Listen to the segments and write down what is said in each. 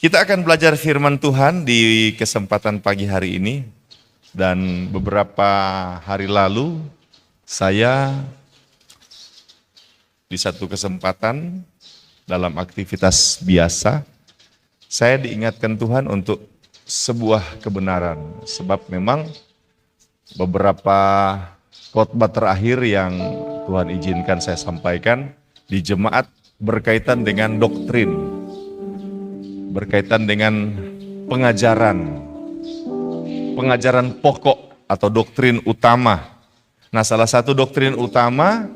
Kita akan belajar firman Tuhan di kesempatan pagi hari ini. Dan beberapa hari lalu saya di satu kesempatan dalam aktivitas biasa, saya diingatkan Tuhan untuk sebuah kebenaran. Sebab memang beberapa khotbah terakhir yang Tuhan izinkan saya sampaikan di jemaat berkaitan dengan doktrin, berkaitan dengan pengajaran pokok atau doktrin utama. Nah, salah satu doktrin utama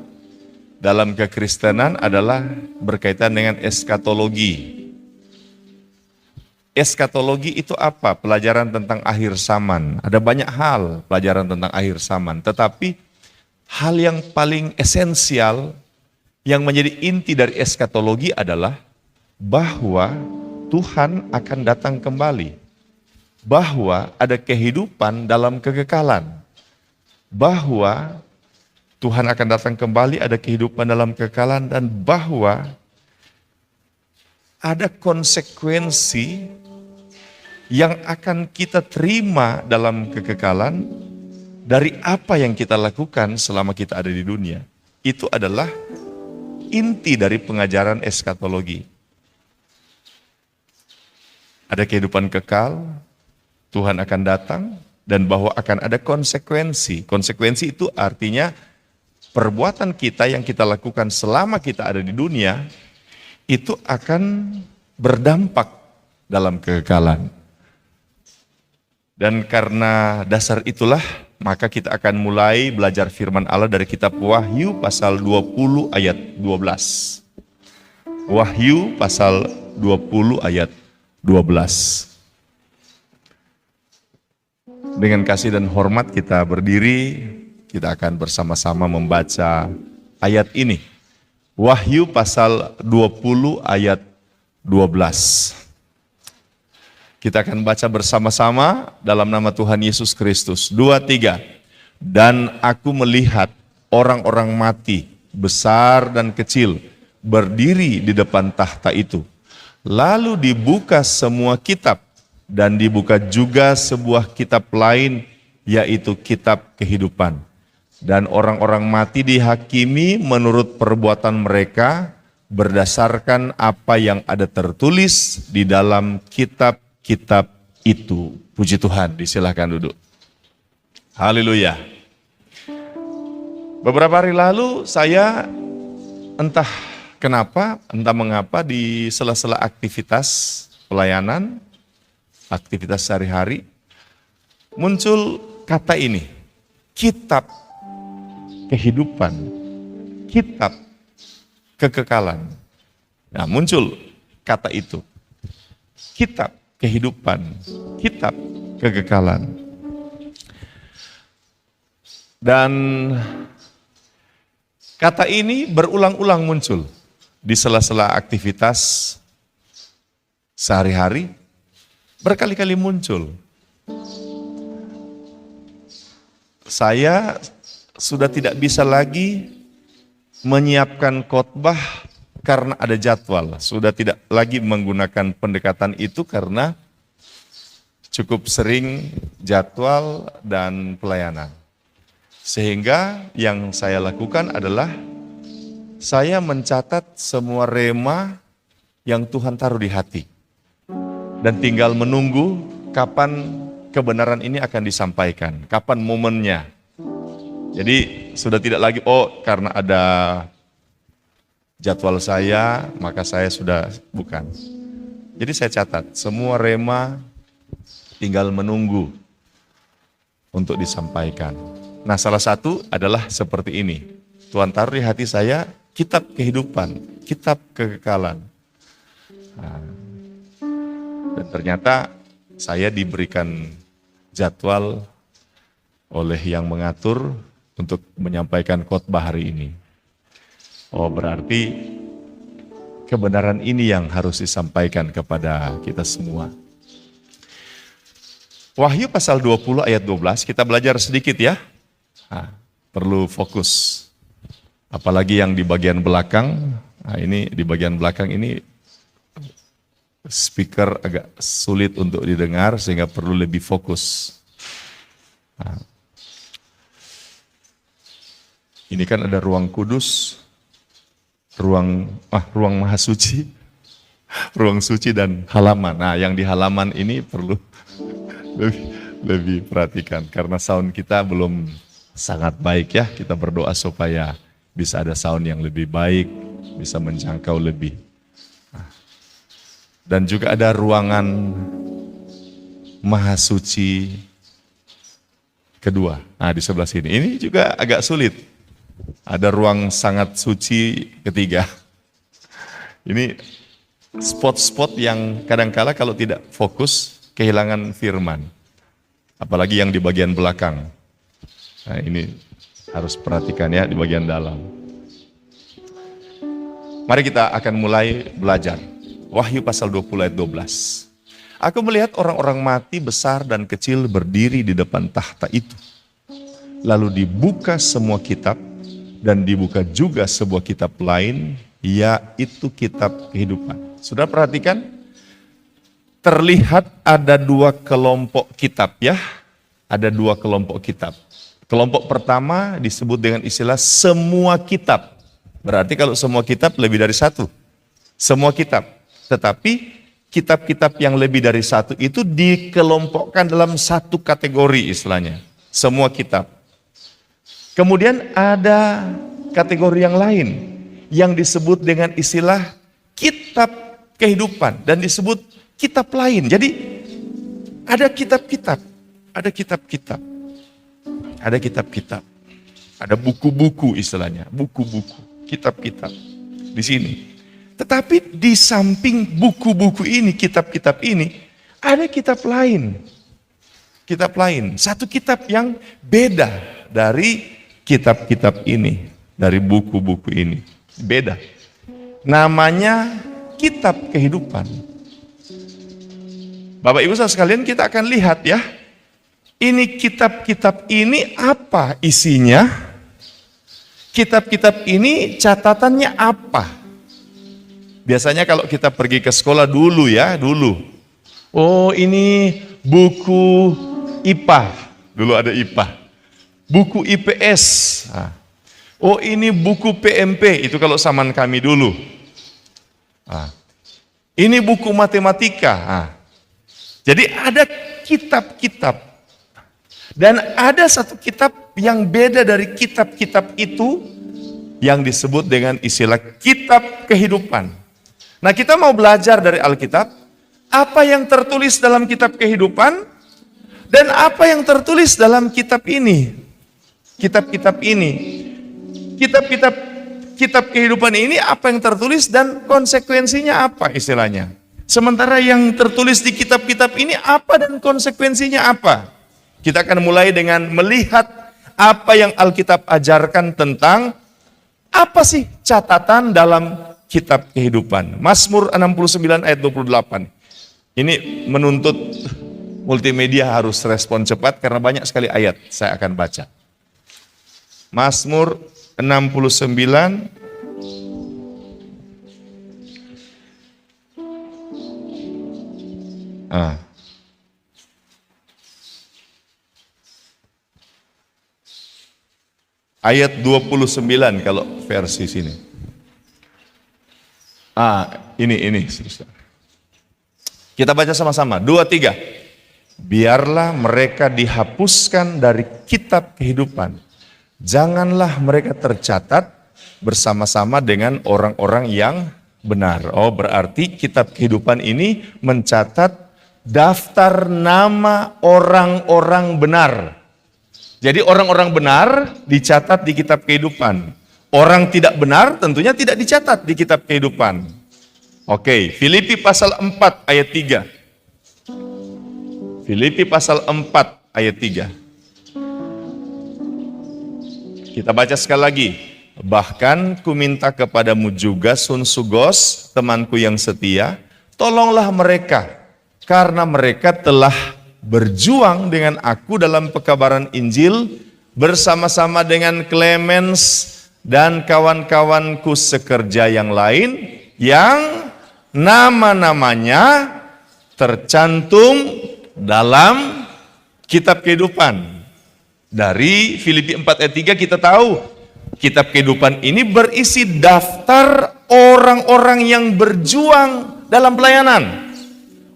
dalam kekristenan adalah berkaitan dengan eskatologi. Eskatologi itu apa? Pelajaran tentang akhir zaman. Ada banyak hal pelajaran tentang akhir zaman, tetapi hal yang paling esensial yang menjadi inti dari eskatologi adalah bahwa Tuhan akan datang kembali. Bahwa ada kehidupan dalam kekekalan. Bahwa Tuhan akan datang kembali, ada kehidupan dalam kekekalan, dan bahwa ada konsekuensi yang akan kita terima dalam kekekalan dari apa yang kita lakukan selama kita ada di dunia. Itu adalah inti dari pengajaran eskatologi. Ada kehidupan kekal, Tuhan akan datang, dan bahwa akan ada konsekuensi. Konsekuensi itu artinya perbuatan kita yang kita lakukan selama kita ada di dunia, itu akan berdampak dalam kekekalan. Dan karena dasar itulah, maka kita akan mulai belajar firman Allah dari kitab Wahyu pasal 20 ayat 12. Wahyu pasal 20 ayat 12. Dengan kasih dan hormat kita berdiri, kita akan bersama-sama membaca ayat ini. Wahyu pasal 20 ayat 12. Kita akan baca bersama-sama dalam nama Tuhan Yesus Kristus. 2, 3. Dan aku melihat orang-orang mati, besar dan kecil, berdiri di depan tahta itu. Lalu dibuka semua kitab, dan dibuka juga sebuah kitab lain, yaitu kitab kehidupan. Dan orang-orang mati dihakimi menurut perbuatan mereka, berdasarkan apa yang ada tertulis di dalam kitab itu. Puji Tuhan, disilakan duduk. Haleluya. Beberapa hari lalu saya entah mengapa di sela-sela aktivitas pelayanan, aktivitas sehari-hari, muncul kata ini, kitab kehidupan, kitab kekekalan. Nah, muncul kata itu, kitab kehidupan, kitab kekekalan. Dan kata ini berulang-ulang muncul di sela-sela aktivitas sehari-hari, berkali-kali muncul. Saya sudah tidak bisa lagi menyiapkan khotbah karena ada jadwal. Sudah tidak lagi menggunakan pendekatan itu karena cukup sering jadwal dan pelayanan. Sehingga yang saya lakukan adalah saya mencatat semua rema yang Tuhan taruh di hati. Dan tinggal menunggu kapan kebenaran ini akan disampaikan, kapan momennya. Jadi sudah tidak lagi, karena ada jadwal saya, maka saya sudah bukan. Jadi saya catat, semua rema tinggal menunggu untuk disampaikan. Nah, salah satu adalah seperti ini. Tuhan taruh di hati saya, kitab kehidupan, kitab kekekalan. Nah, dan ternyata saya diberikan jadwal oleh yang mengatur untuk menyampaikan khotbah hari ini. Berarti kebenaran ini yang harus disampaikan kepada kita semua. Wahyu pasal 20 ayat 12, kita belajar sedikit ya. Perlu fokus. Apalagi yang di bagian belakang, ini di bagian belakang ini speaker agak sulit untuk didengar sehingga perlu lebih fokus. Nah, ini kan ada ruang kudus, ruang maha suci, ruang suci dan halaman. Nah, yang di halaman ini perlu lebih perhatikan karena sound kita belum sangat baik ya. Kita berdoa supaya bisa ada sound yang lebih baik, bisa menjangkau lebih. Dan juga ada ruangan maha suci kedua. Nah, di sebelah sini. Ini juga agak sulit. Ada ruang sangat suci ketiga. Ini spot-spot yang kadangkala kalau tidak fokus kehilangan firman. Apalagi yang di bagian belakang. Nah, ini harus perhatikan ya di bagian dalam. Mari kita akan mulai belajar. Wahyu pasal 20 ayat 12. Aku melihat orang-orang mati besar dan kecil berdiri di depan tahta itu. Lalu dibuka semua kitab dan dibuka juga sebuah kitab lain, yaitu kitab kehidupan. Sudah perhatikan? Terlihat ada dua kelompok kitab ya. Ada dua kelompok kitab. Kelompok pertama disebut dengan istilah semua kitab. Berarti kalau semua kitab lebih dari satu. Semua kitab. Tetapi kitab-kitab yang lebih dari satu itu dikelompokkan dalam satu kategori istilahnya. Semua kitab. Kemudian ada kategori yang lain yang disebut dengan istilah kitab kehidupan dan disebut kitab lain. Jadi ada kitab-kitab, ada kitab-kitab, ada kitab-kitab, ada buku-buku istilahnya, buku-buku, kitab-kitab di sini. Tetapi di samping buku-buku ini, kitab-kitab ini, ada kitab lain. Kitab lain, satu kitab yang beda dari kitab-kitab ini, dari buku-buku ini. Beda. Namanya kitab kehidupan. Bapak Ibu saudara sekalian, kita akan lihat ya. Ini kitab-kitab ini apa isinya? Kitab-kitab ini catatannya apa? Biasanya kalau kita pergi ke sekolah dulu ya, dulu. Oh ini buku IPA, dulu ada IPA. Buku IPS. Nah. Oh ini buku PMP, itu kalau zaman kami dulu. Nah. Ini buku matematika. Nah. Jadi ada kitab-kitab. Dan ada satu kitab yang beda dari kitab-kitab itu yang disebut dengan istilah kitab kehidupan. Nah kita mau belajar dari Alkitab, apa yang tertulis dalam kitab kehidupan, dan apa yang tertulis dalam kitab ini. Kitab-kitab ini. Kitab kehidupan ini apa yang tertulis dan konsekuensinya apa istilahnya. Sementara yang tertulis di kitab-kitab ini apa dan konsekuensinya apa. Kita akan mulai dengan melihat apa yang Alkitab ajarkan tentang apa sih catatan dalam kitab kehidupan. Mazmur 69 ayat 28. Ini menuntut multimedia harus respon cepat karena banyak sekali ayat saya akan baca. Mazmur 69 ayat 29 kalau versi sini. Ini. Kita baca sama-sama. 2, 3. Biarlah mereka dihapuskan dari kitab kehidupan. Janganlah mereka tercatat bersama-sama dengan orang-orang yang benar. Oh, berarti kitab kehidupan ini mencatat daftar nama orang-orang benar. Jadi orang-orang benar dicatat di kitab kehidupan. Orang tidak benar tentunya tidak dicatat di kitab kehidupan. Oke, Filipi pasal 4 ayat 3. Filipi pasal 4 ayat 3. Kita baca sekali lagi. Bahkan ku minta kepadamu juga Sunsugos, temanku yang setia, tolonglah mereka, karena mereka telah berjuang dengan aku dalam pekabaran Injil, bersama-sama dengan Clemens dan kawan-kawanku sekerja yang lain, yang nama-namanya tercantum dalam kitab kehidupan. Dari Filipi 4 ayat 3 kita tahu, kitab kehidupan ini berisi daftar orang-orang yang berjuang dalam pelayanan.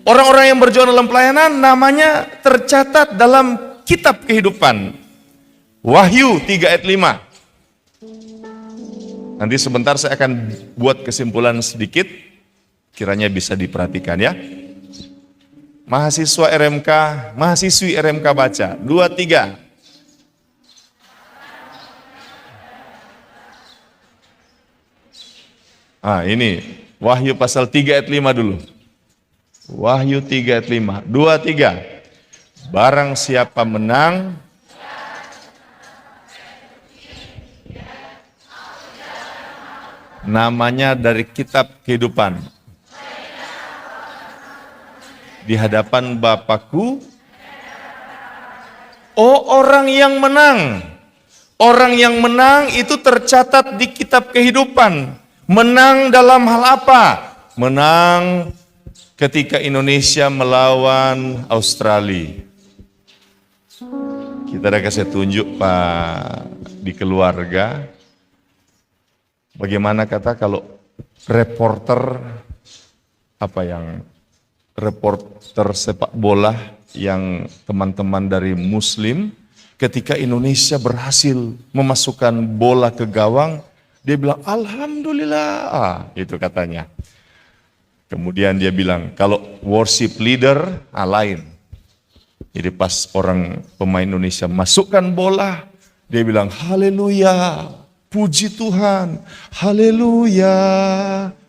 Orang-orang yang berjuang dalam pelayanan namanya tercatat dalam kitab kehidupan. Wahyu 3 ayat 5. Nanti sebentar saya akan buat kesimpulan sedikit, kiranya bisa diperhatikan ya. Mahasiswa RMK, mahasiswi RMK baca, 2, 3. Ini Wahyu pasal 3 ayat 5 dulu. Wahyu 3 ayat 5. 2, 3. Barang siapa menang, namanya dari kitab kehidupan di hadapan Bapakku. Oh, orang yang menang. Orang yang menang itu tercatat di kitab kehidupan. Menang dalam hal apa? Menang ketika Indonesia melawan Australia. Kita ada kasih tunjuk Pak di keluarga. Bagaimana kata kalau reporter sepak bola yang teman-teman dari Muslim, ketika Indonesia berhasil memasukkan bola ke gawang, dia bilang, Alhamdulillah, itu katanya. Kemudian dia bilang, kalau worship leader, lain. Jadi pas orang pemain Indonesia masukkan bola, dia bilang, haleluya, puji Tuhan, haleluya.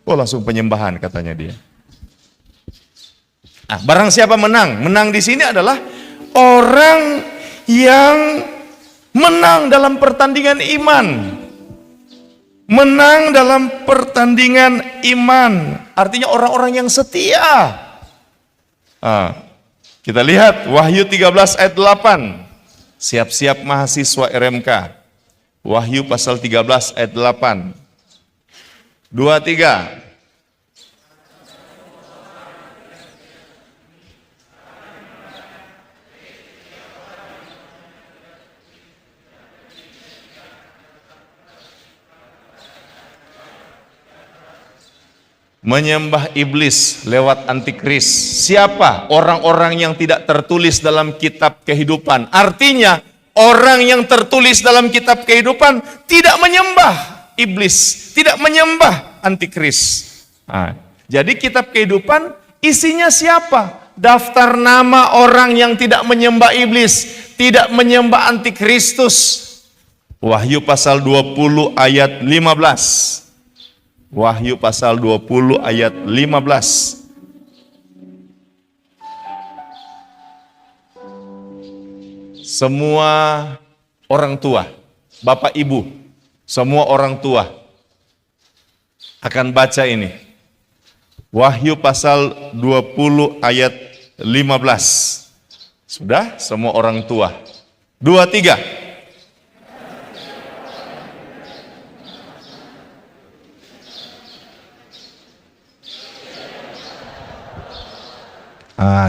Oh, langsung penyembahan katanya dia. Barang siapa menang? Menang di sini adalah orang yang menang dalam pertandingan iman. Menang dalam pertandingan iman, artinya orang-orang yang setia. Kita lihat Wahyu 13 ayat 8. Siap-siap mahasiswa RMK. Wahyu pasal 13 ayat 8. 2, 3. Menyembah iblis lewat antikris. Siapa? Orang-orang yang tidak tertulis dalam kitab kehidupan. Artinya, orang yang tertulis dalam kitab kehidupan tidak menyembah iblis, tidak menyembah antikris. Jadi kitab kehidupan isinya siapa? Daftar nama orang yang tidak menyembah iblis, tidak menyembah antikristus. Wahyu pasal 20 ayat 15. Wahyu pasal 20 ayat 15. Semua orang tua, bapak ibu, semua orang tua akan baca ini. Wahyu pasal 20 ayat 15. Sudah, semua orang tua. 2, 3.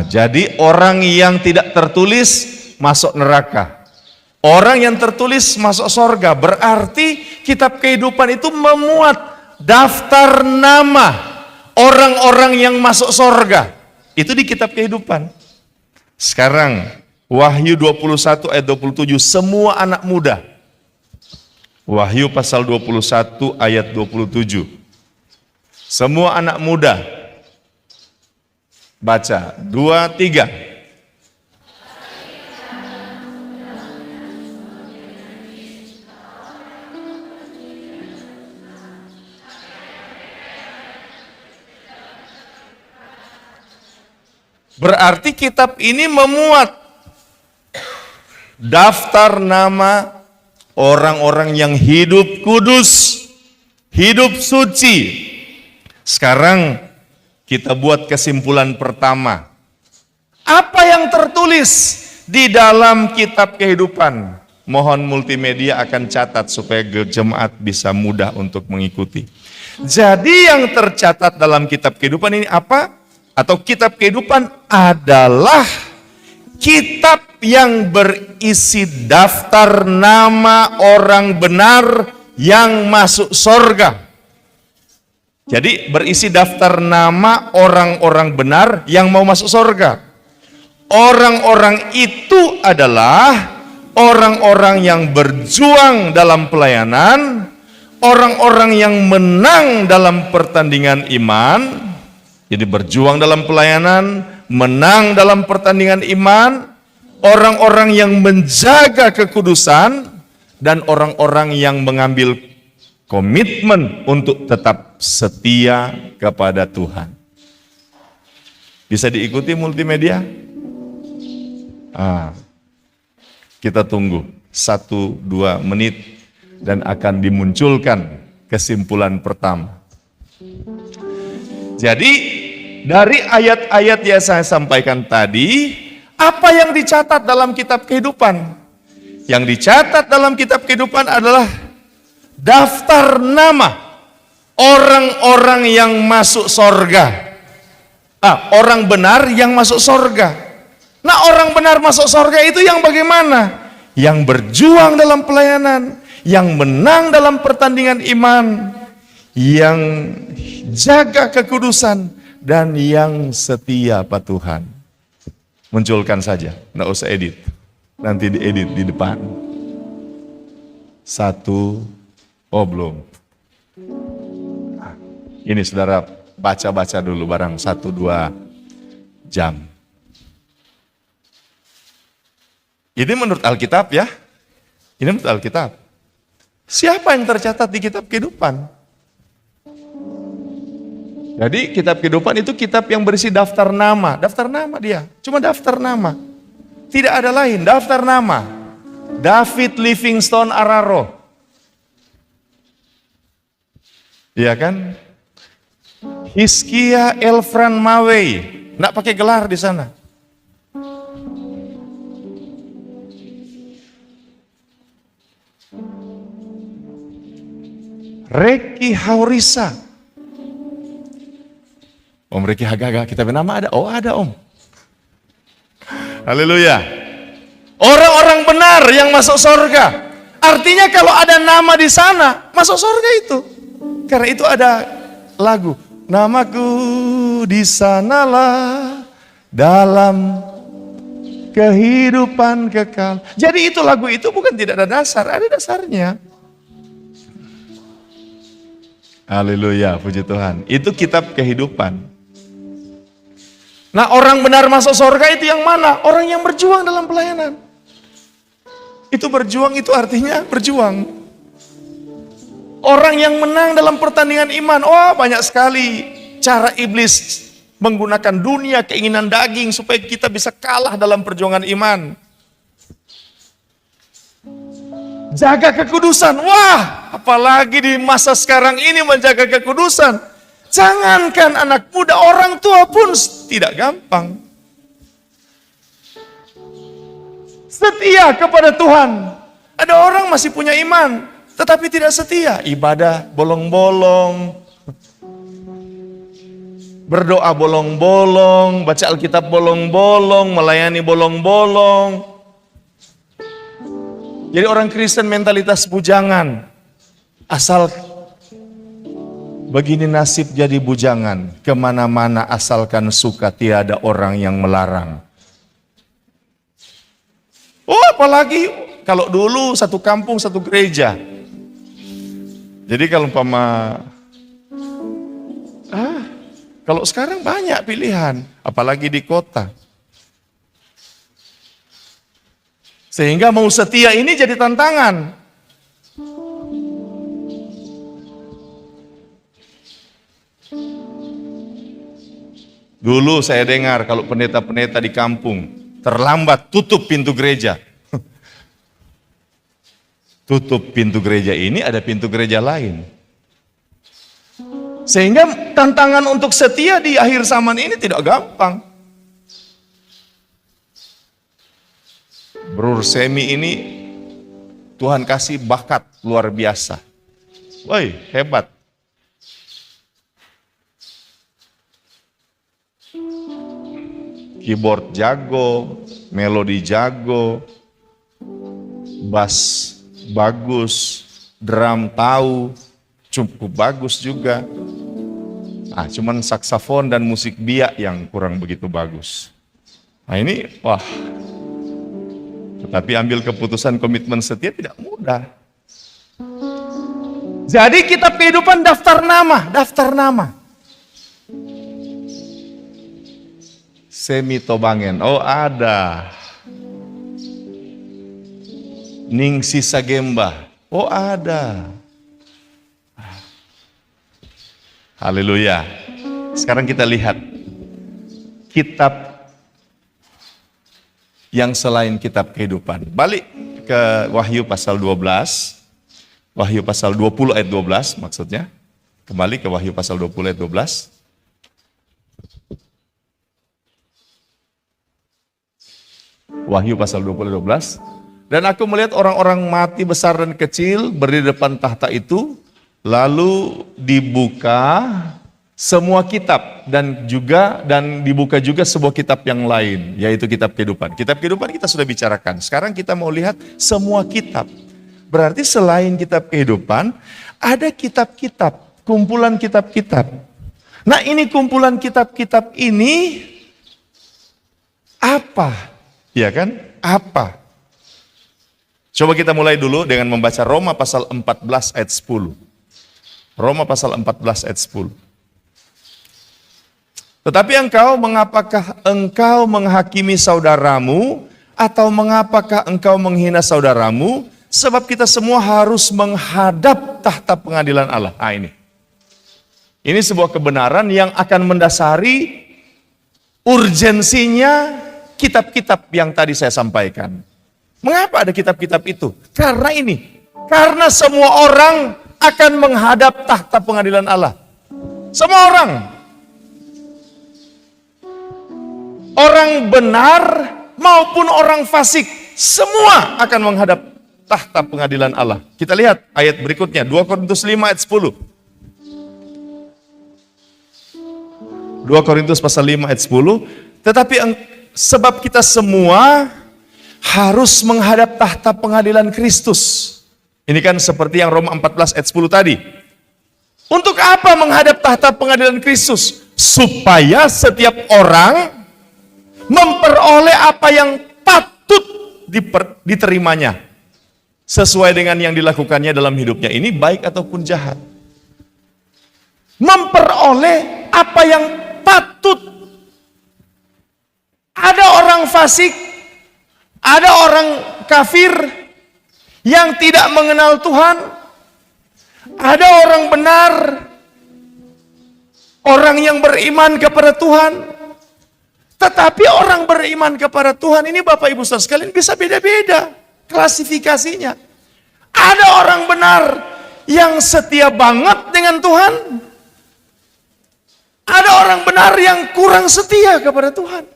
Jadi orang yang tidak tertulis masuk neraka. Orang yang tertulis masuk sorga. Berarti kitab kehidupan itu memuat daftar nama orang-orang yang masuk sorga. Itu di kitab kehidupan. Sekarang Wahyu 21 ayat 27. Semua anak muda. Wahyu pasal 21 ayat 27. Semua anak muda. Baca, 2, 3. Berarti kitab ini memuat daftar nama orang-orang yang hidup kudus, hidup suci. Sekarang kita buat kesimpulan pertama. Apa yang tertulis di dalam kitab kehidupan? Mohon multimedia akan catat supaya jemaat bisa mudah untuk mengikuti. Jadi yang tercatat dalam kitab kehidupan ini apa? Atau kitab kehidupan adalah kitab yang berisi daftar nama orang benar yang masuk sorga. Jadi berisi daftar nama orang-orang benar yang mau masuk sorga. Orang-orang itu adalah orang-orang yang berjuang dalam pelayanan, orang-orang yang menang dalam pertandingan iman. Jadi berjuang dalam pelayanan, menang dalam pertandingan iman, orang-orang yang menjaga kekudusan, dan orang-orang yang mengambil komitmen untuk tetap setia kepada Tuhan. Bisa diikuti multimedia? Kita tunggu 1-2 menit dan akan dimunculkan kesimpulan pertama. Jadi dari ayat-ayat yang saya sampaikan tadi, apa yang dicatat dalam kitab kehidupan? Yang dicatat dalam kitab kehidupan adalah daftar nama orang-orang yang masuk sorga. Orang benar yang masuk sorga. Nah, orang benar masuk sorga itu yang bagaimana? Yang berjuang dalam pelayanan, yang menang dalam pertandingan iman, yang jaga kekudusan, dan yang setia pada Tuhan. Munculkan saja, nggak usah edit. Nanti diedit di depan. 1, belum. Ini saudara baca-baca dulu barang 1-2 jam. Ini menurut Alkitab ya. Ini menurut Alkitab. Siapa yang tercatat di kitab kehidupan? Jadi kitab kehidupan itu kitab yang berisi daftar nama. Daftar nama dia, cuma daftar nama. Tidak ada lain, daftar nama. David Livingstone Araro. Iya kan? Hizkia Elfran Mawei. Nggak pakai gelar di sana. Reki Haurisa. Om Reki Hagaga, kita bernama ada? Oh ada Om. Haleluya. Orang-orang benar yang masuk sorga. Artinya kalau ada nama di sana, masuk sorga itu. Karena itu ada lagu. Namaku di sanalah dalam kehidupan kekal. Jadi itu lagu itu bukan tidak ada dasar, ada dasarnya. Haleluya, puji Tuhan. Itu kitab kehidupan. Nah, orang benar masuk sorga itu yang mana? Orang yang berjuang dalam pelayanan. Itu berjuang itu artinya berjuang. Orang yang menang dalam pertandingan iman. Oh, banyak sekali cara iblis menggunakan dunia, keinginan daging supaya kita bisa kalah dalam perjuangan iman. Jaga kekudusan. Wah, apalagi di masa sekarang ini menjaga kekudusan. Jangankan anak muda, orang tua pun tidak gampang. Setia kepada Tuhan. Ada orang masih punya iman, tetapi tidak setia. Ibadah bolong-bolong. Berdoa bolong-bolong, baca Alkitab bolong-bolong, melayani bolong-bolong. Jadi orang Kristen mentalitas bujangan. Asal begini nasib jadi bujangan. Kemana-mana asalkan suka, tiada orang yang melarang. Oh, apalagi kalau dulu satu kampung satu gereja. Jadi kalau kalau sekarang banyak pilihan, apalagi di kota. Sehingga mau setia ini jadi tantangan. Dulu saya dengar kalau pendeta-pendeta di kampung terlambat tutup pintu gereja. Tutup pintu gereja ini, ada pintu gereja lain. Sehingga tantangan untuk setia di akhir zaman ini tidak gampang. Bro Semi ini Tuhan kasih bakat luar biasa. Woi, hebat. keyboard jago, melodi jago, bass bagus, drum tahu, cukup bagus juga. Cuman saksafon dan musik biak yang kurang begitu bagus. Nah ini, wah. Tetapi ambil keputusan komitmen setia tidak mudah. Jadi kitab kehidupan daftar nama. Semitobangen, oh ada. Ningsi Sagemba, oh ada. Haleluya. Sekarang kita lihat kitab yang selain kitab kehidupan. Balik ke Wahyu pasal 12. Wahyu pasal 20 ayat 12 maksudnya. Kembali ke Wahyu pasal 20 ayat 12. Wahyu pasal 20 ayat 12. Dan aku melihat orang-orang mati besar dan kecil berdiri di depan tahta itu, lalu dibuka semua kitab dan dibuka juga sebuah kitab yang lain, yaitu kitab kehidupan. Kitab kehidupan kita sudah bicarakan. Sekarang kita mau lihat semua kitab. Berarti selain kitab kehidupan, ada kitab-kitab, kumpulan kitab-kitab. Nah, ini kumpulan kitab-kitab ini apa? Ya kan? Apa? Coba kita mulai dulu dengan membaca Roma pasal 14 ayat 10. Roma pasal 14 ayat 10. Tetapi mengapakah engkau menghakimi saudaramu, atau mengapakah engkau menghina saudaramu? Sebab kita semua harus menghadap tahta pengadilan Allah. Ini sebuah kebenaran yang akan mendasari urgensinya kitab-kitab yang tadi saya sampaikan. Mengapa ada kitab-kitab itu? Karena semua orang akan menghadap tahta pengadilan Allah. Semua orang. Orang benar maupun orang fasik, semua akan menghadap tahta pengadilan Allah. Kita lihat ayat berikutnya, 2 Korintus 5 ayat 10. 2 Korintus pasal 5 ayat 10. Tetapi sebab kita semua harus menghadap tahta pengadilan Kristus. Ini kan seperti yang Roma 14 ayat 10 tadi. Untuk apa menghadap tahta pengadilan Kristus? Supaya setiap orang memperoleh apa yang patut diterimanya. Sesuai dengan yang dilakukannya dalam hidupnya ini, baik ataupun jahat. Memperoleh apa yang patut. Ada orang fasik, ada orang kafir yang tidak mengenal Tuhan. Ada orang benar, orang yang beriman kepada Tuhan. Tetapi orang beriman kepada Tuhan ini, Bapak Ibu Saudara sekalian, bisa beda-beda klasifikasinya. Ada orang benar yang setia banget dengan Tuhan. Ada orang benar yang kurang setia kepada Tuhan.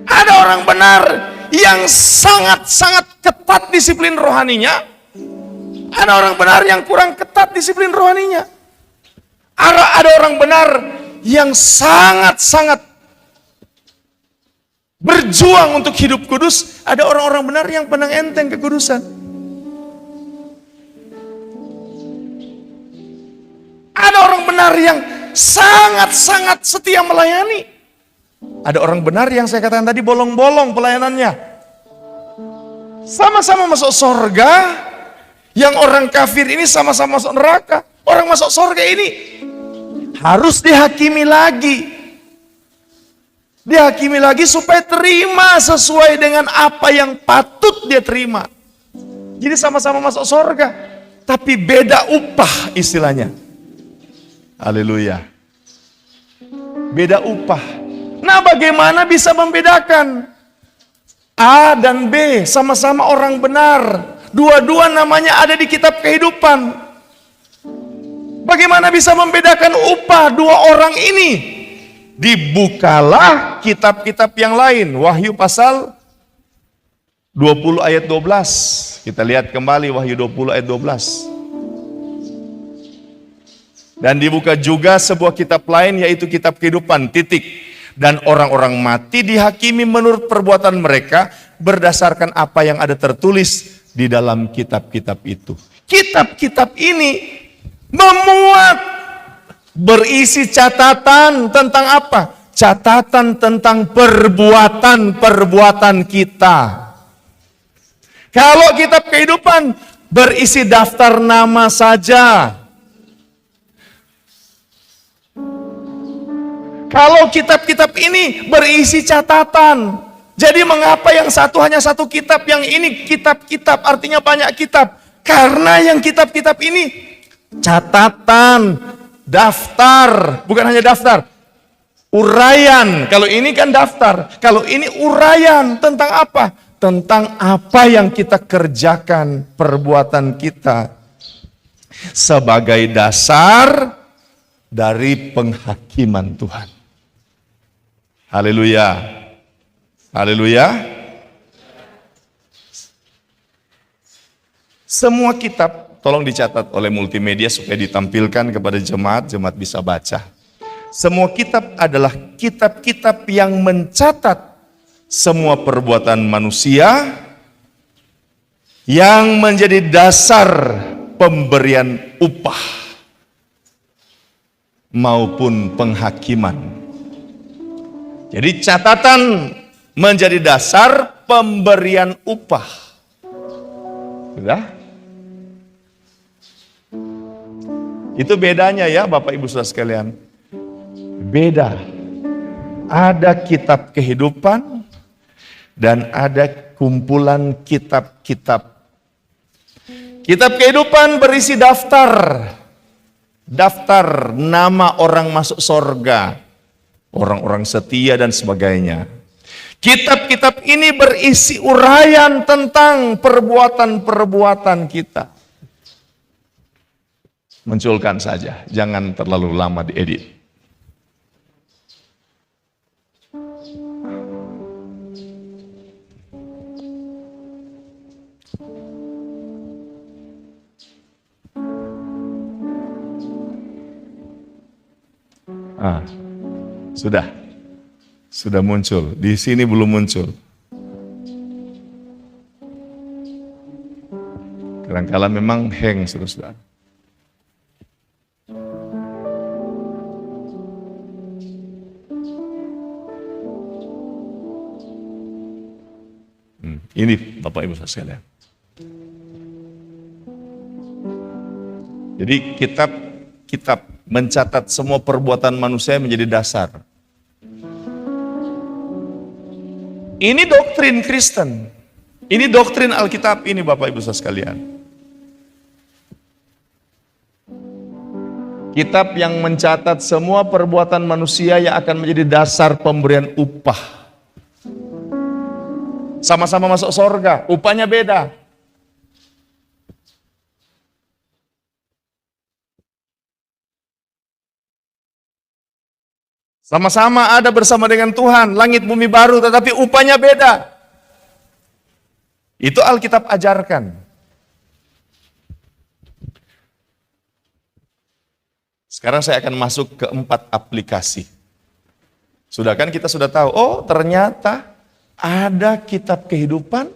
Ada orang benar yang sangat-sangat ketat disiplin rohaninya. Ada orang benar yang kurang ketat disiplin rohaninya. Ada orang benar yang sangat-sangat berjuang untuk hidup kudus. Ada orang-orang benar yang pandang enteng kekudusan. Ada orang benar yang sangat-sangat setia melayani. Ada orang benar yang saya katakan tadi bolong-bolong pelayanannya. Sama-sama masuk surga, yang orang kafir ini sama-sama masuk neraka. Orang masuk surga ini harus dihakimi lagi. Dihakimi lagi supaya terima sesuai dengan apa yang patut dia terima. Jadi sama-sama masuk surga, tapi beda upah istilahnya. Haleluya. Beda upah. Nah, bagaimana bisa membedakan? A dan B sama-sama orang benar. Dua-dua namanya ada di kitab kehidupan. Bagaimana bisa membedakan upah dua orang ini? Dibukalah kitab-kitab yang lain. Wahyu pasal 20 ayat 12. Kita lihat kembali Wahyu 20 ayat 12. Dan dibuka juga sebuah kitab lain, yaitu kitab kehidupan, titik. Dan orang-orang mati dihakimi menurut perbuatan mereka berdasarkan apa yang ada tertulis di dalam kitab-kitab itu. Kitab-kitab ini memuat, berisi catatan tentang apa? Catatan tentang perbuatan-perbuatan kita. Kalau kitab kehidupan berisi daftar nama saja. Kalau kitab-kitab ini berisi catatan. Jadi mengapa yang satu hanya satu kitab, yang ini kitab-kitab, artinya banyak kitab? Karena yang kitab-kitab ini catatan, daftar, bukan hanya daftar, uraian. Kalau ini kan daftar, kalau ini uraian tentang apa? Tentang apa yang kita kerjakan, perbuatan kita sebagai dasar dari penghakiman Tuhan. Haleluya. Haleluya. Semua kitab tolong dicatat oleh multimedia supaya ditampilkan kepada jemaat bisa baca. Semua kitab adalah kitab-kitab yang mencatat semua perbuatan manusia yang menjadi dasar pemberian upah maupun penghakiman. Jadi catatan menjadi dasar pemberian upah. Sudah? Itu bedanya ya Bapak Ibu Saudara sekalian. Beda. Ada kitab kehidupan dan ada kumpulan kitab-kitab. Kitab kehidupan berisi daftar. Daftar nama orang masuk sorga, orang-orang setia dan sebagainya. Kitab-kitab ini berisi uraian tentang perbuatan-perbuatan kita. Munculkan saja, jangan terlalu lama diedit. Sudah muncul. Di sini belum muncul. Kadang-kala memang hang, saudara. Ini Bapak Ibu sekalian. Jadi kitab mencatat semua perbuatan manusia menjadi dasar. Ini doktrin Kristen. Ini doktrin Alkitab ini Bapak Ibu sekalian. Kitab yang mencatat semua perbuatan manusia yang akan menjadi dasar pemberian upah. Sama-sama masuk sorga, upahnya beda. Sama-sama ada bersama dengan Tuhan, langit bumi baru, tetapi upahnya beda. Itu Alkitab ajarkan. Sekarang saya akan masuk ke 4 aplikasi. Sudah kan kita sudah tahu, oh ternyata ada kitab kehidupan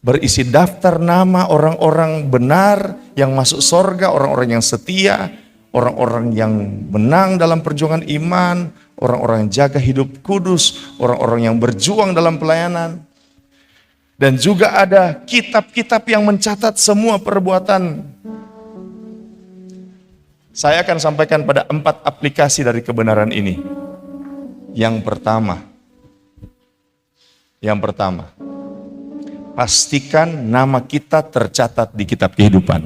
berisi daftar nama orang-orang benar yang masuk sorga, orang-orang yang setia, orang-orang yang menang dalam perjuangan iman, orang-orang yang jaga hidup kudus, orang-orang yang berjuang dalam pelayanan. Dan juga ada kitab-kitab yang mencatat semua perbuatan. Saya akan sampaikan pada 4 aplikasi dari kebenaran ini. Yang pertama, pastikan nama kita tercatat di kitab kehidupan.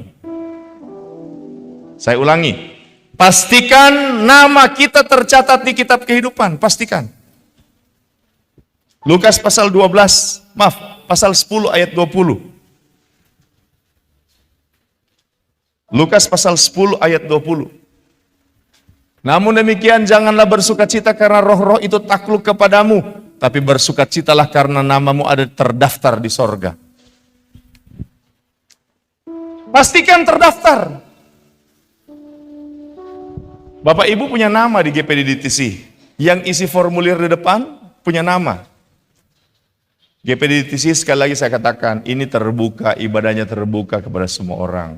Saya ulangi. Pastikan nama kita tercatat di kitab kehidupan, pastikan. Lukas pasal 10 ayat 20. Lukas pasal 10 ayat 20. Namun demikian janganlah bersukacita karena roh-roh itu takluk kepadamu, tapi bersukacitalah karena namamu ada terdaftar di sorga. Pastikan terdaftar. Bapak Ibu punya nama di GPD DTC. Yang isi formulir di depan punya nama. GPDTC sekali lagi saya katakan, ini terbuka, ibadahnya terbuka kepada semua orang.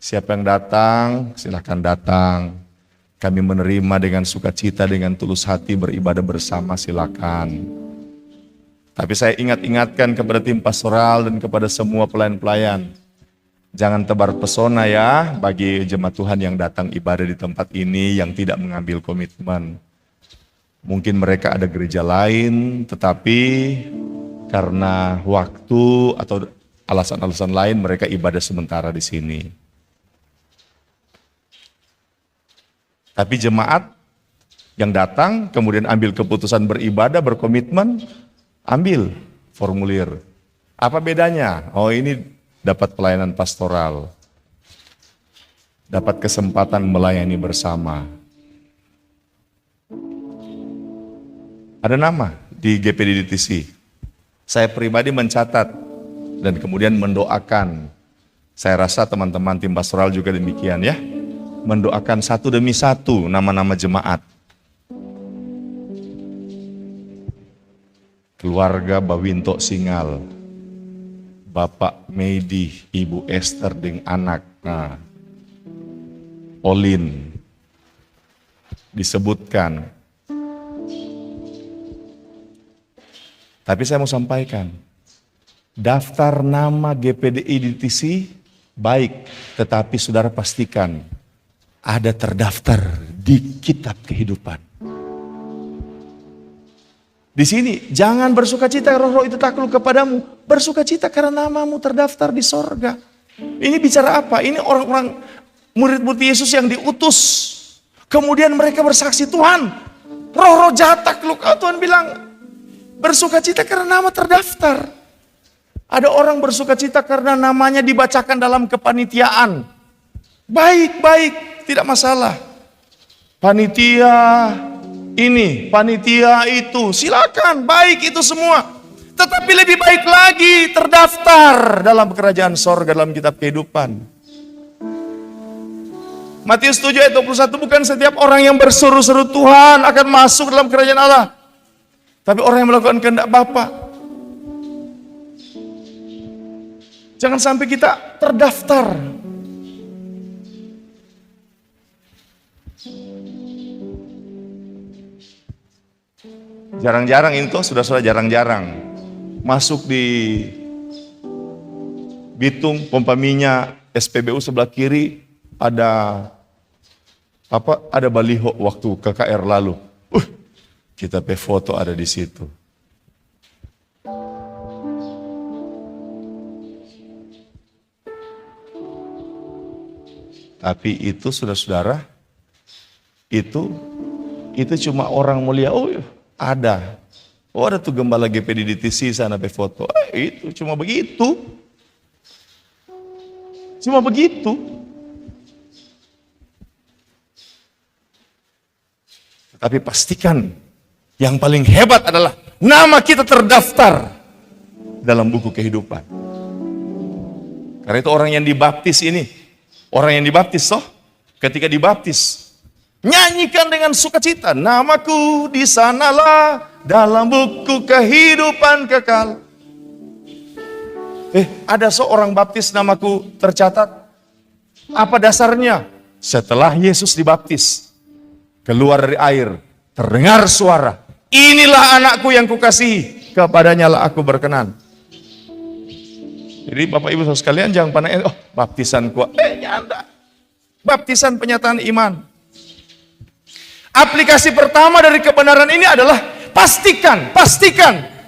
Siapa yang datang, silahkan datang. Kami menerima dengan sukacita, dengan tulus hati beribadah bersama, silakan. Tapi saya ingatkan kepada tim pastoral dan kepada semua pelayan-pelayan. Jangan tebar pesona ya bagi jemaat Tuhan yang datang ibadah di tempat ini yang tidak mengambil komitmen. Mungkin mereka ada gereja lain, tetapi karena waktu atau alasan-alasan lain mereka ibadah sementara di sini. Tapi jemaat yang datang kemudian ambil keputusan beribadah, berkomitmen, ambil formulir. Apa bedanya? Oh, ini dapat pelayanan pastoral, dapat kesempatan melayani bersama. Ada nama di GPDTC. Saya pribadi mencatat dan kemudian mendoakan. Saya rasa teman-teman tim pastoral juga demikian ya. Mendoakan satu demi satu nama-nama jemaat. Keluarga Bawinto Singal, Bapak Medi, Ibu Esther dengan anak, Olin, disebutkan. Tapi saya mau sampaikan, daftar nama GPDI-DTC baik, tetapi saudara pastikan ada terdaftar di kitab kehidupan. Di sini, jangan bersukacita roh-roh itu takluk kepadamu. Bersukacita karena namamu terdaftar di sorga. Ini bicara apa? Ini orang-orang murid-murid Yesus yang diutus. Kemudian mereka bersaksi, Tuhan, roh-roh jahat takluk. Tuhan bilang, bersukacita karena nama terdaftar. Ada orang bersukacita karena namanya dibacakan dalam kepanitiaan. Baik-baik, tidak masalah. Panitia ini, panitia itu, silakan, baik itu semua. Tetapi lebih baik lagi terdaftar dalam kerajaan sorga, dalam kitab kehidupan. Matius 7 ayat 21, bukan setiap orang yang berseru-seru Tuhan akan masuk dalam kerajaan Allah. Tapi orang yang melakukan kehendak Bapa. Jangan sampai kita terdaftar. Jarang-jarang itu, sudah jarang-jarang. Masuk di Bitung, pompa minyak, SPBU sebelah kiri, ada baliho waktu KKR lalu. Kita foto ada di situ. Tapi itu saudara-saudara, itu cuma orang mulia. Ada. Ada tuh gembala GPDTC sana foto. Itu cuma begitu. Cuma begitu. Tapi pastikan yang paling hebat adalah nama kita terdaftar dalam buku kehidupan. Karena itu orang yang dibaptis ini, orang yang dibaptis ketika dibaptis, nyanyikan dengan sukacita, namaku di sanalah dalam buku kehidupan kekal. Ada seorang baptis namaku tercatat. Apa dasarnya? Setelah Yesus dibaptis, keluar dari air, terdengar suara, inilah anakku yang kukasihi, kepadanya lah aku berkenan. Jadi Bapak Ibu saudara sekalian jangan pandang, baptisan kuat. Nyanda. Baptisan penyataan iman. Aplikasi pertama dari kebenaran ini adalah pastikan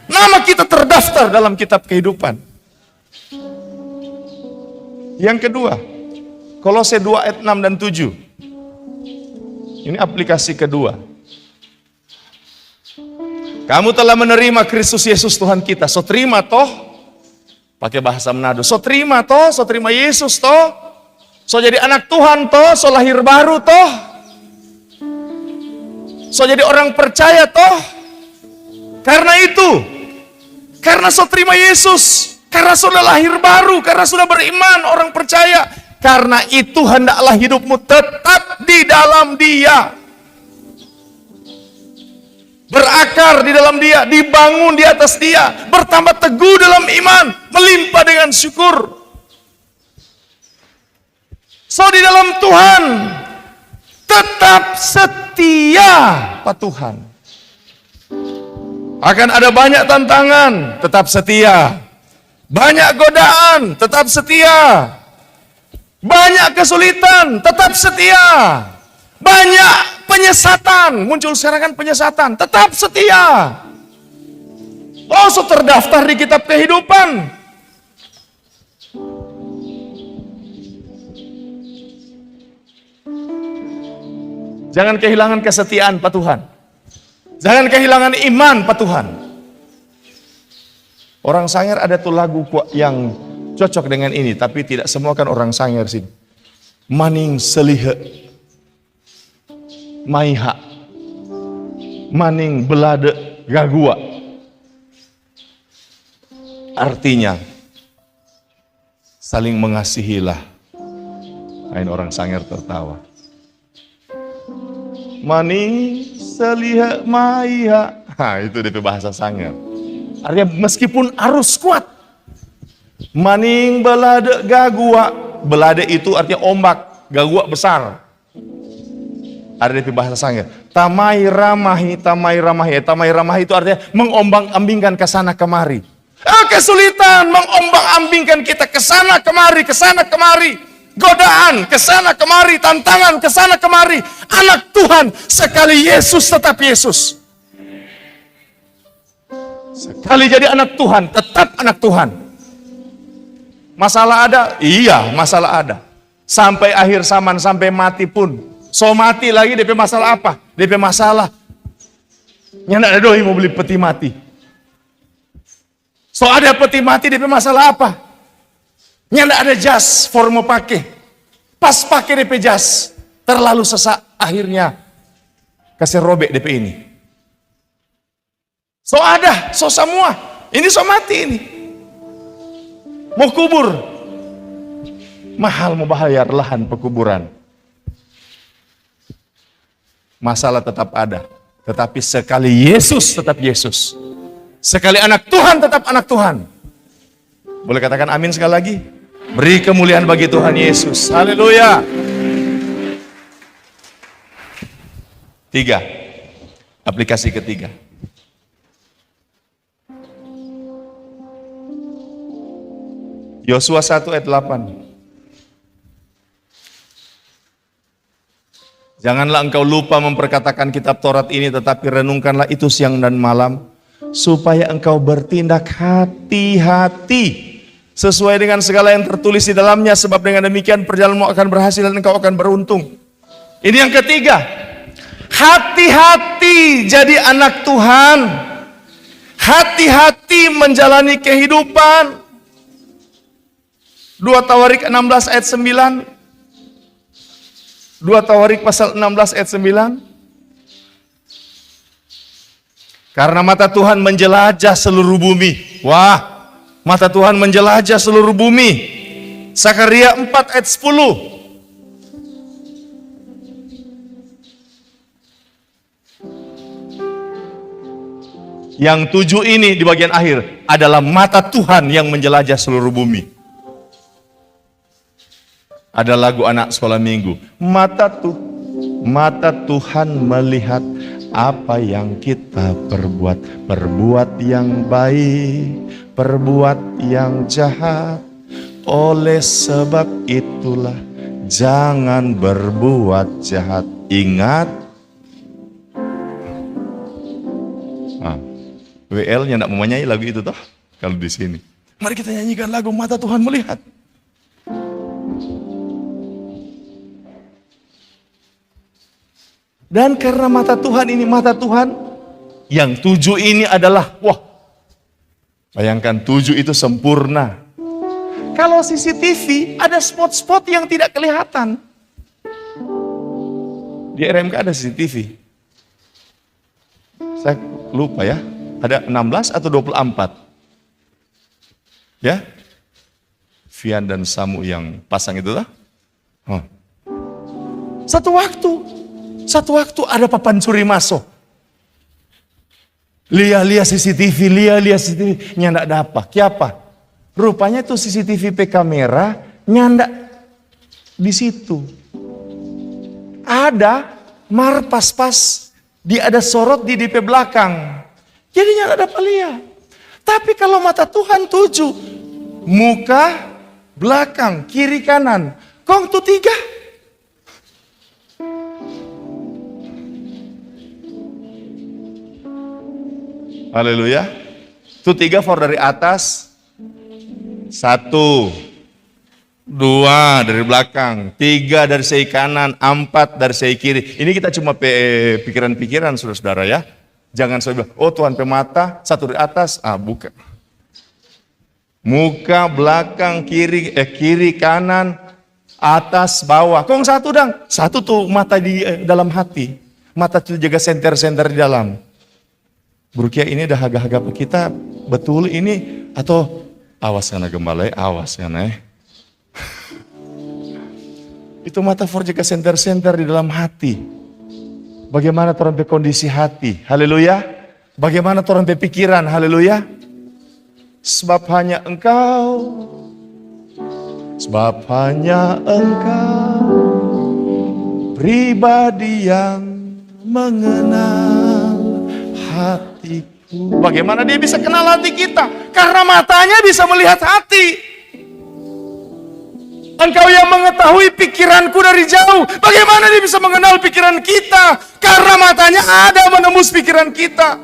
nama kita terdaftar dalam kitab kehidupan. Yang kedua, Kolose 2 ayat 6 dan 7. Ini aplikasi kedua. Kamu telah menerima Kristus Yesus Tuhan kita. So terima toh. Pakai bahasa Manado. So terima toh. So terima Yesus toh. So jadi anak Tuhan toh. So lahir baru toh. So jadi orang percaya toh. Karena itu. Karena so terima Yesus. Karena sudah lahir baru. Karena sudah beriman orang percaya. Karena itu hendaklah hidupmu tetap di dalam Dia. berakar di dalam dia, dibangun di atas dia, bertambah teguh dalam iman, melimpah dengan syukur. So di dalam Tuhan tetap setia, Pak Tuhan. Akan ada banyak tantangan, tetap setia. Banyak godaan, tetap setia. Banyak kesulitan, tetap setia. Banyak penyesatan, muncul sekarang kan penyesatan, tetap setia. Oh, so terdaftar di kitab kehidupan. Jangan kehilangan kesetiaan, Pak Tuhan. Jangan kehilangan iman, Pak Tuhan. Orang Sangir ada tuh lagu yang cocok dengan ini, tapi tidak semua kan orang Sangir sih. Maning selihe, maiha, maning belade gagua. Artinya, saling mengasihilah. Lain orang Sangir tertawa. Maning selihe maiha. Itu DP bahasa Sangir. Artinya meskipun arus kuat. Maning belade gagua. Belade itu artinya ombak. Gagua besar. Ada di bahasa Sangir. Tamai ramahi, tamai ramahi. Tamai ramahi itu artinya mengombang-ambingkan ke sana kemari. Kesulitan mengombang-ambingkan kita ke sana kemari, ke sana kemari. Godaan ke sana kemari, tantangan ke sana kemari. Anak Tuhan sekali Yesus tetap Yesus. Sekali jadi anak Tuhan, tetap anak Tuhan. Masalah ada? Iya, masalah ada. Sampai akhir zaman, sampai mati pun. So mati lagi, DP masalah apa? DP masalah. Nyandak ada doi mau beli peti mati. So ada peti mati, DP masalah apa? Nyandak ada jas, formu pakai. Pas pakai DP jas, terlalu sesak, akhirnya kasih robek DP ini. So ada, so semua. Ini so mati ini. Mau kubur. Mahal mau bayar lahan pekuburan. Masalah tetap ada. Tetapi sekali Yesus tetap Yesus. Sekali anak Tuhan tetap anak Tuhan. Boleh katakan amin sekali lagi? Beri kemuliaan bagi Tuhan Yesus. Haleluya. 3. Aplikasi ketiga. Yosua 1 ayat 8. Janganlah engkau lupa memperkatakan kitab Taurat ini, tetapi renungkanlah itu siang dan malam, supaya engkau bertindak hati-hati sesuai dengan segala yang tertulis di dalamnya, sebab dengan demikian perjalananmu akan berhasil dan engkau akan beruntung. Ini yang ketiga. Hati-hati jadi anak Tuhan. Hati-hati menjalani kehidupan. 2 Tawarik 16 ayat 9. 2 Tawarik pasal 16 ayat 9. Karena mata Tuhan menjelajah seluruh bumi. Wah, mata Tuhan menjelajah seluruh bumi. Sakaria 4 ayat 10. Yang 7 ini di bagian akhir adalah mata Tuhan yang menjelajah seluruh bumi. Ada lagu anak sekolah minggu. Mata Tuhan melihat apa yang kita perbuat. Perbuat yang baik, perbuat yang jahat. Oleh sebab itulah jangan berbuat jahat. Ingat. WL-nya tidak mau menyanyi lagu itu toh. Kalau di sini. Mari kita nyanyikan lagu Mata Tuhan Melihat. Dan karena mata Tuhan ini, mata Tuhan yang 7 ini adalah, wah, bayangkan 7 itu sempurna. Kalau CCTV ada spot-spot yang tidak kelihatan. Di RMK ada CCTV. Saya lupa ya, ada 16 atau 24. Ya, Vian dan Samu yang pasang itu lah. Satu waktu ada papan suri masuk. Lihat CCTV, lihat CCTV, nyandak dapat. Kiapa? Rupanya itu CCTV pe kamera nyandak di situ. Ada marpas-pas, dia ada sorot di DP belakang. Jadi nyandak dapat lihat. Tapi kalau mata Tuhan 7, muka, belakang, kiri, kanan. Kong tuh 3. Haleluya. Itu 3 for dari atas. 1, 2 dari belakang. 3 dari sisi kanan. 4 dari sisi kiri. Ini kita cuma pikiran-pikiran saudara-saudara ya. Jangan saya bilang, oh Tuhan pemata, 1 dari atas. Bukan. Muka, belakang, kiri, kanan, atas, bawah. Kong 1 dong. 1 tuh mata di dalam hati. Mata itu jaga senter-senter di dalam. Brukia ini dah haga-haga kita betul ini atau awas karena gembala, awas karena itu mata for jaga senter-senter di dalam hati. Bagaimana orang kondisi hati, haleluya. Bagaimana orang pikiran, haleluya. Sebab hanya engkau pribadi yang mengenal hatiku. Bagaimana dia bisa kenal hati kita? Karena matanya bisa melihat hati. Engkau yang mengetahui pikiranku dari jauh. Bagaimana dia bisa mengenal pikiran kita? Karena matanya ada menembus pikiran kita.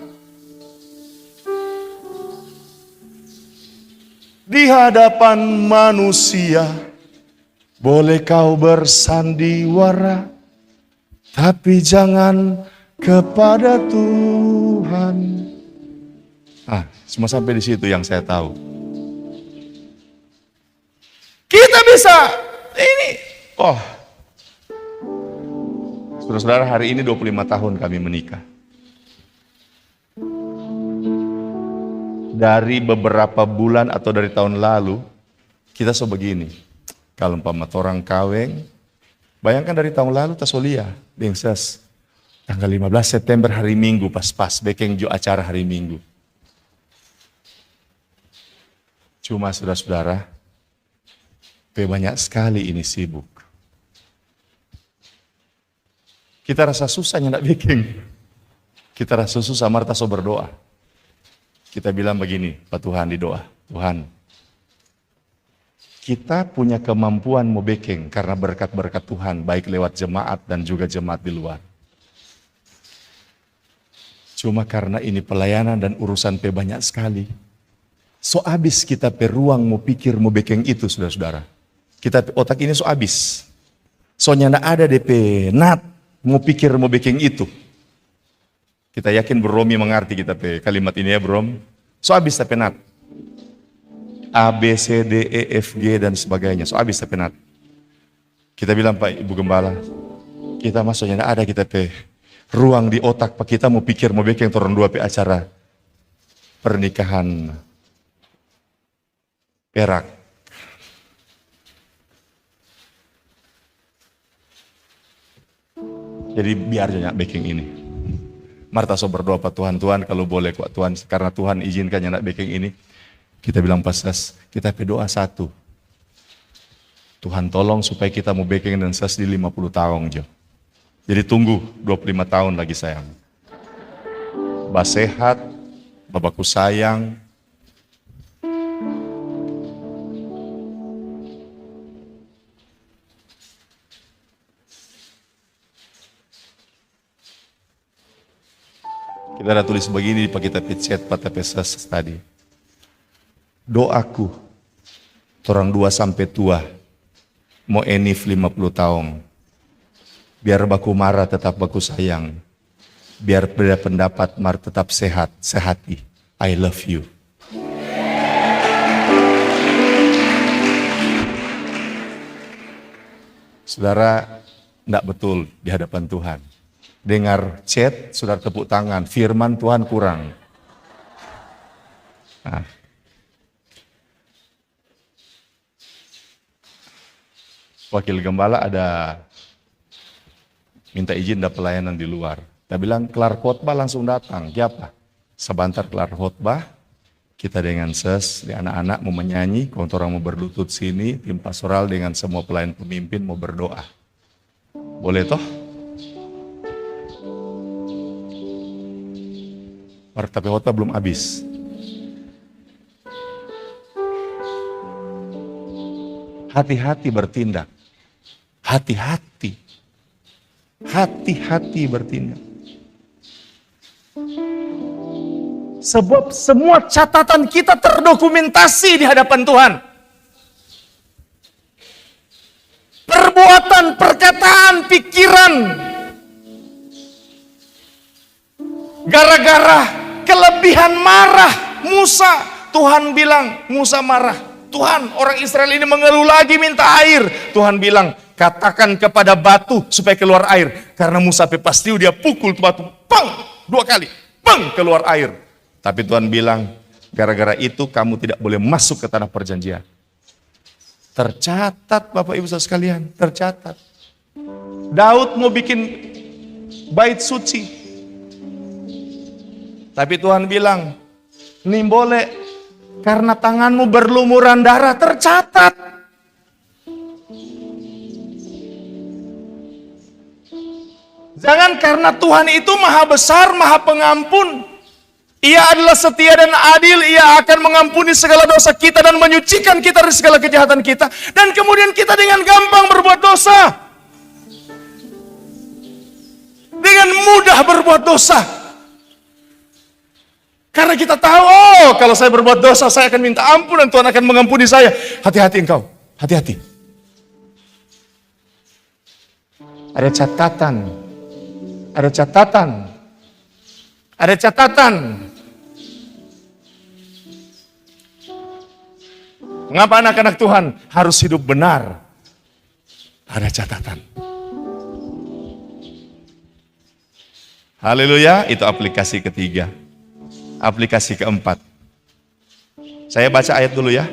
Di hadapan manusia boleh kau bersandiwara, tapi jangan kepada Tuhan. Semua sampai di situ yang saya tahu. Kita bisa ini. Saudara-saudara, hari ini 25 tahun kami menikah. Dari beberapa bulan atau dari tahun lalu, kita begini. Kalau orang kaweng, bayangkan dari tahun lalu tasolia, Dengsas. Tanggal 15 September hari Minggu, pas-pas, bekeng jo acara hari Minggu. Cuma saudara-saudara, banyak sekali ini sibuk. Kita rasa susah nyendak bekeng. Kita rasa susah, Marta so berdoa. Kita bilang begini, Pak Tuhan di doa, Tuhan, kita punya kemampuan mau bekeng karena berkat-berkat Tuhan, baik lewat jemaat dan juga jemaat di luar. Cuma karena ini pelayanan dan urusan banyak sekali. So abis kita ruang mau pikir mau bekeng itu saudara-saudara. Kita otak ini so abis. Soalnya ndak ada DP nat mau pikir mau bekeng itu. Kita yakin Bro Romi mengerti kita kalimat ini ya Bro. So abis tapi nat. A, B, C, D, E, F, G dan sebagainya. So abis tapi nat. Kita bilang Pak Ibu Gembala, kita maksudnya ndak ada kita ruang di otak Pak kita mau pikir mau bekeng turun 2 acara pernikahan perak. Jadi biar jangan baking ini. Marta so berdoa Pak Tuhan, Tuhan kalau boleh kok Tuhan, karena Tuhan izinkan jangan baking ini. Kita bilang pasas, kita berdoa 1. Tuhan tolong supaya kita mau baking dan sas di 50 tahun Jo. Jadi tunggu 25 tahun lagi sayang. Ba sehat, babaku sayang. Kita ada tulis begini di kita chat pada pesas tadi. Doaku, orang 2 sampai tua, mau enif 50 tahun. Biar baku marah tetap baku sayang. Biar beda pendapat mar tetap sehat, sehati. I love you. Saudara, tidak betul di hadapan Tuhan. Dengar chat, saudara tepuk tangan, firman Tuhan kurang. Nah. Wakil gembala ada minta izin ada pelayanan di luar. Dia bilang, kelar khotbah langsung datang. Siapa? Sebentar kelar khotbah, kita dengan di anak-anak mau menyanyi, orang mau berlutut sini, tim pastoral dengan semua pelayan pemimpin mau berdoa. Boleh toh? Tapi khotbah belum habis. Hati-hati bertindak. Hati-hati. Hati-hati bertindak. Sebab semua catatan kita terdokumentasi di hadapan Tuhan. Perbuatan, perkataan, pikiran. Gara-gara kelebihan marah Musa, Tuhan bilang Musa marah. Tuhan, orang Israel ini mengeluh lagi minta air. Tuhan bilang, katakan kepada batu supaya keluar air. Karena Musa pasti dia pukul batu, pang, 2 kali, pang, keluar air. Tapi Tuhan bilang, gara-gara itu kamu tidak boleh masuk ke tanah perjanjian. Tercatat Bapak Ibu Saudara sekalian, tercatat. Daud mau bikin bait suci. Tapi Tuhan bilang, ini boleh karena tanganmu berlumuran darah, tercatat. Jangan karena Tuhan itu maha besar, maha pengampun. Ia adalah setia dan adil, ia akan mengampuni segala dosa kita dan menyucikan kita dari segala kejahatan kita. Dan kemudian kita dengan gampang berbuat dosa. Dengan mudah berbuat dosa. Karena kita tahu, kalau saya berbuat dosa, saya akan minta ampun dan Tuhan akan mengampuni saya. Hati-hati engkau, hati-hati. Ada catatan. Ada catatan. Ada catatan. Mengapa anak-anak Tuhan harus hidup benar? Ada catatan. Haleluya, itu aplikasi ketiga. Aplikasi keempat. Saya baca ayat dulu ya.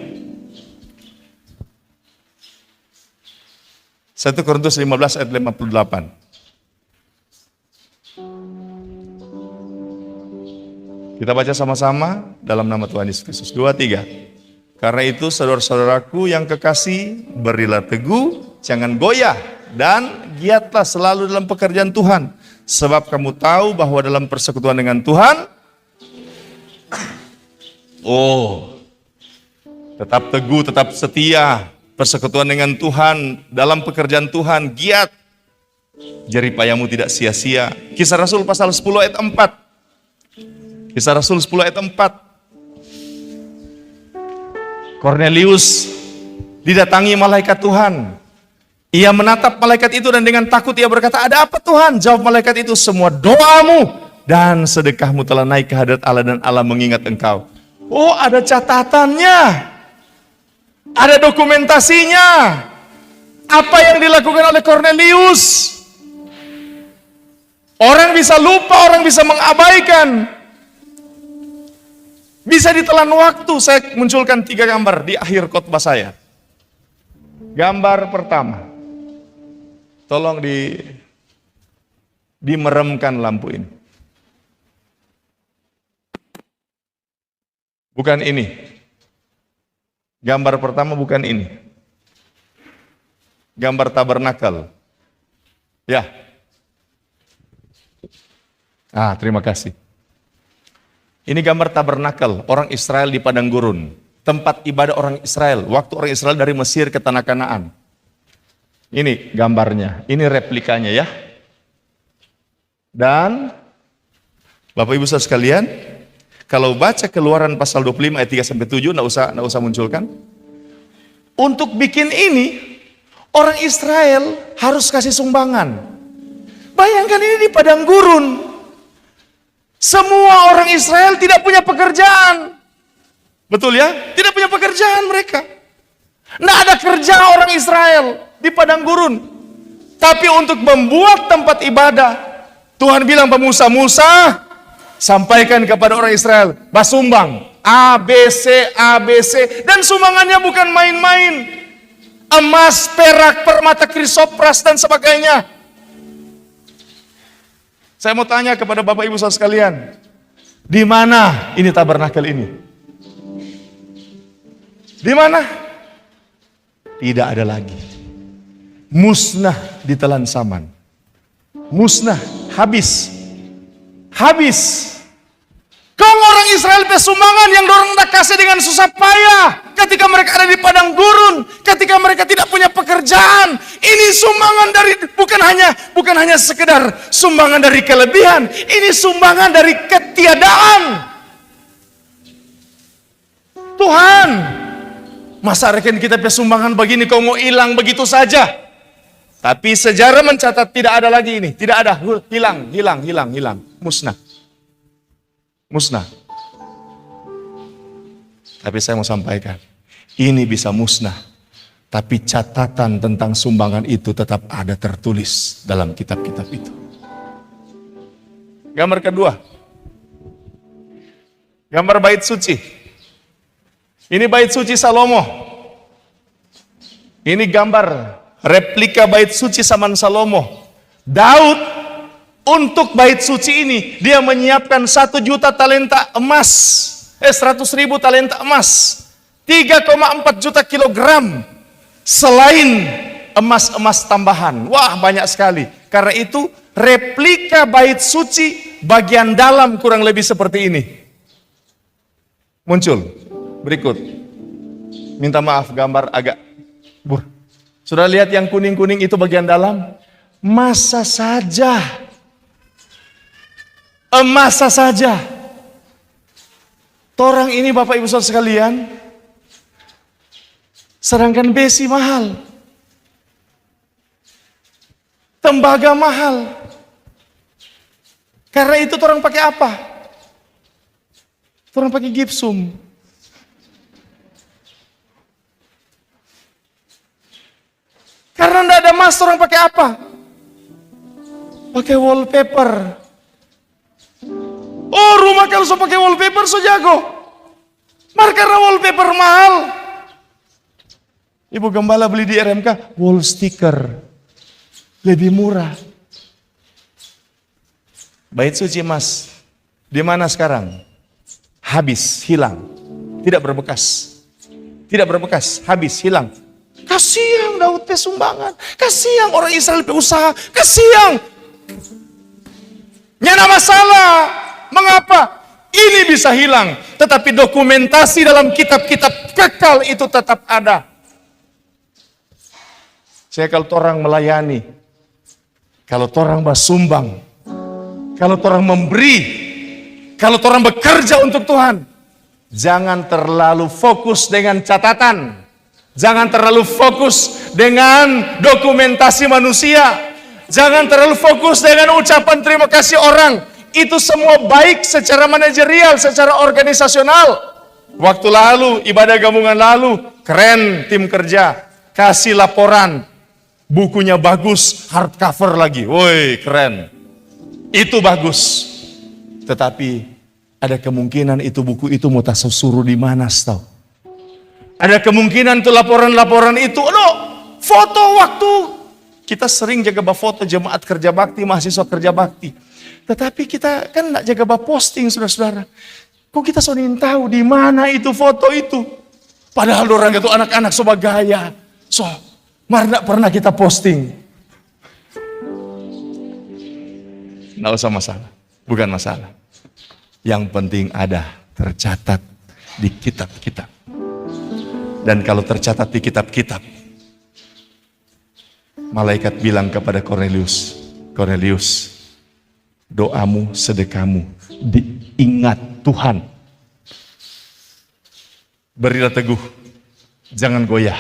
1 Korintus 15 ayat 58. Kita baca sama-sama dalam nama Tuhan Yesus Kristus. 2, 3. Karena itu saudara-saudaraku yang kekasih, berilah teguh, jangan goyah, dan giatlah selalu dalam pekerjaan Tuhan. Sebab kamu tahu bahwa dalam persekutuan dengan Tuhan, tetap teguh, tetap setia, persekutuan dengan Tuhan, dalam pekerjaan Tuhan, giat, jeripayamu tidak sia-sia. Kisah Rasul pasal 10 ayat 4. Kisah Rasul 10 ayat 4. Kornelius didatangi malaikat Tuhan. Ia menatap malaikat itu dan dengan takut ia berkata, ada apa Tuhan? Jawab malaikat itu, semua doamu dan sedekahmu telah naik ke hadirat Allah dan Allah mengingat engkau. Oh, ada catatannya. Ada dokumentasinya. Apa yang dilakukan oleh Kornelius? Orang bisa lupa, orang bisa mengabaikan. Bisa ditelan waktu. Saya munculkan 3 gambar di akhir khotbah saya. Gambar pertama. Tolong dimeremkan lampu ini. Bukan ini. Gambar pertama bukan ini. Gambar tabernakel. Ya. Terima kasih. Ini gambar tabernakel orang Israel di padang gurun. Tempat ibadah orang Israel. Waktu orang Israel dari Mesir ke tanah Kanaan. Ini gambarnya. Ini replikanya ya. Dan Bapak Ibu saudara sekalian, kalau baca Keluaran pasal 25 ayat 3-7, enggak usah munculkan. Untuk bikin ini, orang Israel harus kasih sumbangan. Bayangkan ini di padang gurun. Semua orang Israel tidak punya pekerjaan. Betul ya? Tidak punya pekerjaan mereka. Nggak ada kerja orang Israel di padang gurun. Tapi untuk membuat tempat ibadah, Tuhan bilang ke Musa, Musa, sampaikan kepada orang Israel, basumbang, A, B, C, dan sumbangannya bukan main-main. Emas, perak, permata krisopras, dan sebagainya. Saya mau tanya kepada Bapak Ibu saudara sekalian, Di mana ini tabernakel ini? Di mana? Tidak ada lagi. Musnah ditelan saman. Musnah, habis. Habis. Kau orang Israel pesumbangan yang dorong tak kasih dengan susah payah. Ketika mereka ada di padang gurun, ketika mereka tidak punya pekerjaan, ini sumbangan dari bukan hanya sekedar sumbangan dari kelebihan, ini sumbangan dari ketiadaan. Tuhan, masa rekan kita pesumbangan begini kau mau hilang begitu saja? Tapi sejarah mencatat tidak ada lagi ini, tidak ada, hilang, musnah. Musnah. Tapi saya mau sampaikan, ini bisa musnah, tapi catatan tentang sumbangan itu tetap ada tertulis dalam kitab-kitab itu. Gambar kedua, gambar bait suci. Ini bait suci Salomo. Ini gambar replika bait suci zaman Salomo. Daud untuk bait suci ini, dia menyiapkan 1 juta talenta emas, 100.000 talenta emas, 3,4 juta kilogram, selain emas-emas tambahan. Wah, banyak sekali. Karena itu, replika bait suci bagian dalam kurang lebih seperti ini. Muncul, berikut. Minta maaf, gambar agak bur. Sudah lihat yang kuning-kuning itu bagian dalam? Masa saja. Masa saja. Torang ini Bapak Ibu Saudara sekalian, sedangkan besi mahal, tembaga mahal. Karena itu torang pakai apa? Torang pakai gipsum. Karena tidak ada emas, torang pakai apa? Pakai wallpaper. Oh, rumah kalau so pakai wallpaper so jago. Karena wallpaper mahal. Ibu Gembala beli di RMK wall sticker. Lebih murah. Bait suci emas. Di mana sekarang? Habis, hilang. Tidak berbekas. Tidak berbekas, habis, hilang. Kasihan Daud pesumbangan. Kasihan orang Israel usaha. Kasihan. Nyana masalah. Mengapa? Ini bisa hilang, tetapi dokumentasi dalam kitab-kitab kekal itu tetap ada. Saya kalau orang melayani, kalau orang bersumbang, kalau orang memberi, kalau orang bekerja untuk Tuhan, jangan terlalu fokus dengan catatan, jangan terlalu fokus dengan dokumentasi manusia, jangan terlalu fokus dengan ucapan terima kasih orang. Itu semua baik secara manajerial, secara organisasional. Waktu lalu, ibadah gabungan lalu, keren tim kerja. Kasih laporan, bukunya bagus, hardcover lagi. Woi, keren. Itu bagus. Tetapi ada kemungkinan itu buku itu mau tak suruh di mana, tahu? Ada kemungkinan tuh laporan-laporan itu, foto waktu. Kita sering jaga foto jemaat kerja bakti, mahasiswa kerja bakti. Tetapi kita kan tidak jaga posting, saudara-saudara. Kok kita soalnya tahu di mana itu foto itu? Padahal orang itu anak-anak sobat gaya. Tidak pernah kita posting. Tidak usah masalah. Bukan masalah. Yang penting ada, tercatat di kitab-kitab. Dan kalau tercatat di kitab-kitab, malaikat bilang kepada Kornelius, Kornelius, doamu, sedekahmu diingat Tuhan. Berilah teguh, jangan goyah,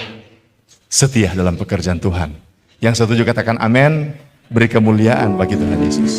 setia dalam pekerjaan Tuhan. Yang setuju katakan amin, beri kemuliaan bagi Tuhan Yesus.